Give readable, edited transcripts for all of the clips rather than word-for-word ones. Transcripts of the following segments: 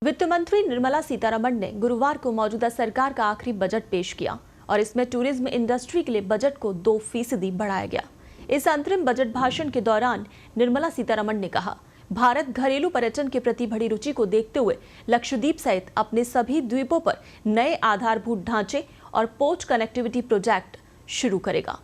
वित्त मंत्री निर्मला सीतारमण ने गुरुवार को मौजूदा सरकार का आखिरी बजट पेश किया और इसमें टूरिज्म इंडस्ट्री के लिए बजट को 2% बढ़ाया गया। इस अंतरिम बजट भाषण के दौरान निर्मला सीतारमण ने कहा, भारत घरेलू पर्यटन के प्रति बढ़ी रुचि को देखते हुए लक्षद्वीप सहित अपने सभी द्वीपों पर नए आधारभूत ढांचे और पोर्ट कनेक्टिविटी प्रोजेक्ट शुरू करेगा।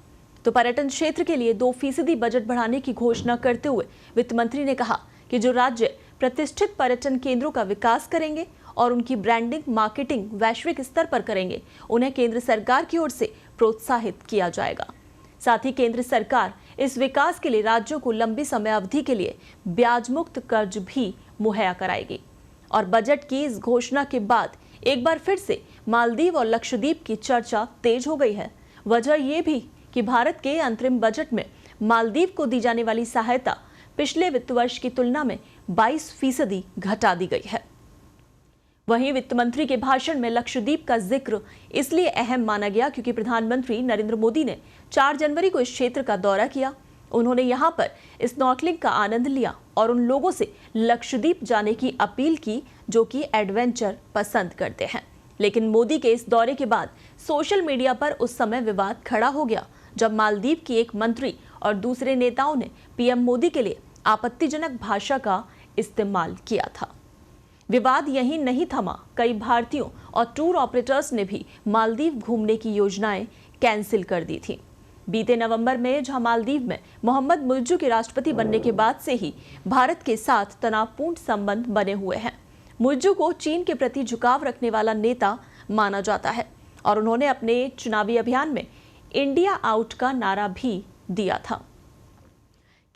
तो पर्यटन क्षेत्र के लिए 2% बजट बढ़ाने की घोषणा करते हुए वित्त मंत्री ने कहा कि जो राज्य प्रतिष्ठित पर्यटन केंद्रों का विकास करेंगे और उनकी ब्रांडिंग मार्केटिंग वैश्विक स्तर पर करेंगे, उन्हें केंद्र सरकार की ओर से प्रोत्साहित किया जाएगा। साथ ही केंद्र सरकार इस विकास के लिए राज्यों को लंबी समय अवधि के लिए ब्याज मुक्त कर्ज भी मुहैया कराएगी। और बजट की इस घोषणा के बाद एक बार फिर से मालदीव और लक्षद्वीप की चर्चा तेज हो गई है। वजह यह भी कि भारत के अंतरिम बजट में मालदीव को दी जाने वाली सहायता पिछले वित्त वर्ष की तुलना में 22% घटा दी गई है। वहीं वित्त मंत्री के भाषण में लक्षद्वीप का जिक्र इसलिए अहम माना गया क्योंकि प्रधानमंत्री नरेंद्र मोदी ने 4 जनवरी को इस क्षेत्र का दौरा किया। उन्होंने यहां पर स्नॉर्कलिंग का आनंद लिया और उन लोगों से लक्षद्वीप जाने की अपील की जो कि एडवेंचर पसंद करते हैं। लेकिन मोदी के इस दौरे के बाद सोशल मीडिया पर उस समय विवाद खड़ा हो गया जब मालदीव की एक मंत्री और दूसरे नेताओं ने पीएम मोदी के लिए आपत्तिजनक भाषा का इस्तेमाल किया था। विवाद यहीं नहीं थमा, कई भारतीयों और टूर ऑपरेटर्स ने भी मालदीव घूमने की योजनाएं कैंसिल कर दी थी। बीते नवंबर में जहां मालदीव में मोहम्मद मुइज्जू के राष्ट्रपति बनने के बाद से ही भारत के साथ तनावपूर्ण संबंध बने हुए हैं। मुइज्जू को चीन के प्रति झुकाव रखने वाला नेता माना जाता है और उन्होंने अपने चुनावी अभियान में इंडिया आउट का नारा भी दिया था।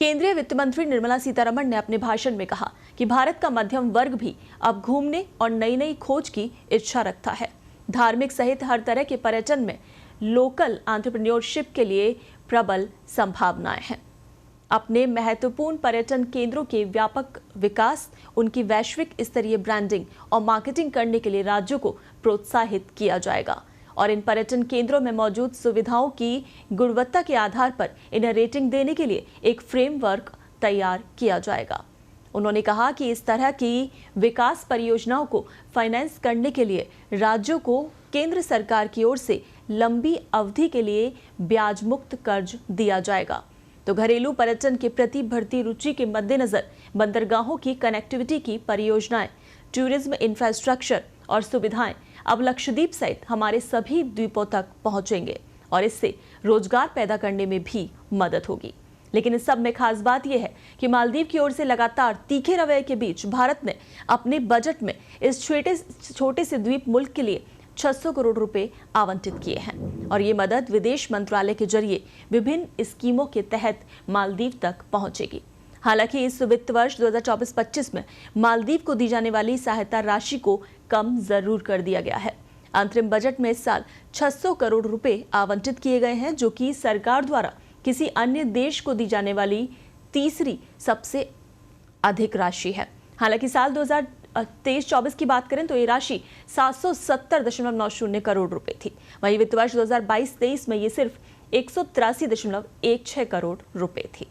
केंद्रीय वित्त मंत्री निर्मला सीतारमण ने अपने भाषण में कहा कि भारत का मध्यम वर्ग भी अब घूमने और नई नई खोज की इच्छा रखता है। धार्मिक सहित हर तरह के पर्यटन में लोकल एंटरप्रेन्योरशिप के लिए प्रबल संभावनाएं हैं। अपने महत्वपूर्ण पर्यटन केंद्रों के व्यापक विकास, उनकी वैश्विक स्तरीय ब्रांडिंग और मार्केटिंग करने के लिए राज्यों को प्रोत्साहित किया जाएगा और इन पर्यटन केंद्रों में मौजूद सुविधाओं की गुणवत्ता के आधार पर इन्हें रेटिंग देने के लिए एक फ्रेमवर्क तैयार किया जाएगा। उन्होंने कहा कि इस तरह की विकास परियोजनाओं को फाइनेंस करने के लिए राज्यों को केंद्र सरकार की ओर से लंबी अवधि के लिए ब्याज मुक्त कर्ज दिया जाएगा। तो घरेलू पर्यटन के प्रति बढ़ती रुचि के मद्देनजर बंदरगाहों की कनेक्टिविटी की परियोजनाएं, टूरिज्म इंफ्रास्ट्रक्चर और सुविधाएं अब लक्षद्वीप सहित हमारे सभी द्वीपों तक पहुंचेंगे और इससे रोजगार पैदा करने में भी मदद होगी। लेकिन इस सब में खास बात यह है कि मालदीव की ओर से लगातार तीखे रवैये के बीच भारत ने अपने बजट में इस छोटे से द्वीप मुल्क के लिए 600 करोड़ रुपए आवंटित किए हैं और ये मदद विदेश मंत्रालय के जरिए विभिन्न स्कीमों के तहत मालदीव तक पहुंचेगी। हालांकि इस वित्त वर्ष 2024-25 में मालदीव को दी जाने वाली सहायता राशि को कम जरूर कर दिया गया है। अंतरिम बजट में इस साल 600 करोड़ रुपए आवंटित किए गए हैं, जो कि सरकार द्वारा किसी अन्य देश को दी जाने वाली तीसरी सबसे अधिक राशि है। हालांकि साल 2023-24 की बात करें तो ये राशि 770.90 करोड़ रुपए थी। वहीं वित्त वर्ष 2022-23 में ये सिर्फ 183.16 करोड़ रुपए थी।